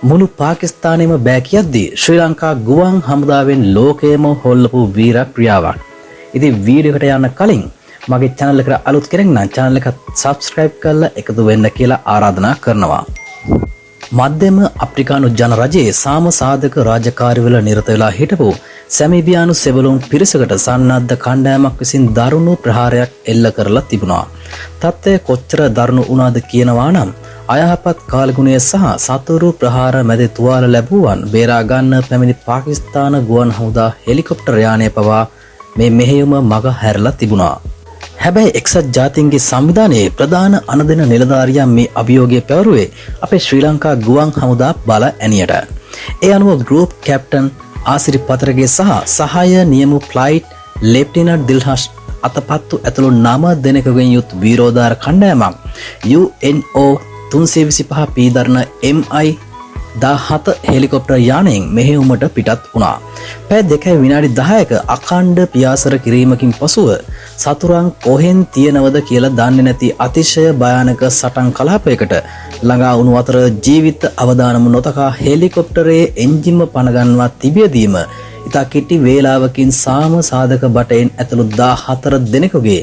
මුළු පාකිස්තානෙම බෑ කියද්දී ශ්‍රී ලංකා ගුවන් හමුදාවෙන් ලෝකයේම හොල්ලපු වීර ක්‍රියාවක්. ඉතින් වීඩියෝ එකට යන්න කලින් මගේ channel එකට අලුත් කෙනෙක් නම් channel එක subscribe කරලා එකතු වෙන්න කියලා ආරාධනා කරනවා. මධ්‍යම අප්‍රිකානු ජන රජයේ සාම සාධක රාජකාරිවල නිරත වෙලා හිටපු සැමිබියානු සෙබළුන් පිරිසකට සන්නද්ධ කණ්ඩායමක් විසින් දරුණු ප්‍රහාරයක් එල්ල කරලා තිබුණා. තත්ත්වය කොච්චර දරුණු වුණාද කියනවා නම් අයහපත් කාලගුණය සහ සතුරු ප්‍රහාර මැද තුවාල ලැබුවන් බේරා ගන්න පැමිණි පාකිස්තාන ගුවන් හමුදා හෙලිකොප්ටර් යානය පවා මේ මෙහෙයුම මග හැරලා තිබුණා. හැබැයි එක්සත් ජාතීන්ගේ සංවිධානයේ ප්‍රධාන අනදෙන නිලධාරියා මේ අභියෝගය පැවරුවේ අපේ ශ්‍රී ලංකා ගුවන් හමුදා බල ඇණියට. ඒ අනුව ගෲප් කැප්ටන් ආසිරි පතරගේ සහාය නියමු ෆ්ලයිට් ලෙෆ්ටිනන්ට් දිල්හෂ් අතපත්තු ඇතුළු 9 දෙනෙකුගෙන් යුත් වීරෝදාර කණ්ඩායමක් UNO 325 P දරන MI-17 හෙලිකොප්ටර් යානයෙන් මෙහෙයුමට පිටත් වුණා. පැය 2 විනාඩි 10ක අඛණ්ඩ පියාසර කිරීමකින් පසුව සතුරන් කොහෙන් තියෙනවද කියලා දන්නේ නැති අතිශය භයානක සටන් කලාපයකට ළඟා වුණු අතර ජීවිත අවදානම නොතකා හෙලිකොප්ටරයේ එන්ජිම පනගන්වා තිබියදීම ඉතා කෙටි වේලාවකින් සාම සාධක බටෙන් ඇතුළු 14 දෙනෙකුගේ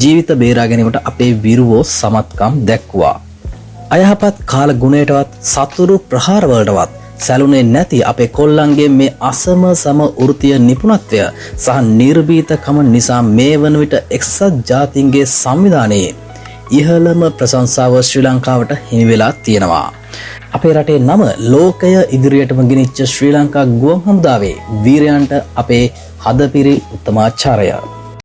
ජීවිත බේරා ගැනීමට අපේ වීරවෝ සමත්කම් දැක්වුවා. අයහපත් කාල ගුණයටවත් සතුරු ප්‍රහාරවලටවත් සැලුනේ නැති අපේ කොල්ලන්ගේ මේ අසම සම වෘත්තීය නිපුණත්වය සහ නිර්භීතකම නිසා මේ වන විට එක්සත් ජාතීන්ගේ සංවිධානයේ ඉහළම ප්‍රශංසාව ශ්‍රී ලංකාවට හිමි වෙලා තියෙනවා. අපේ රටේ නම ලෝකය ඉදිරියටම ගෙනිච්ච ශ්‍රී ලංකා ගුවන් හමුදාවේ වීරයන්ට අපේ හදපිරි උත්තමාචාරය.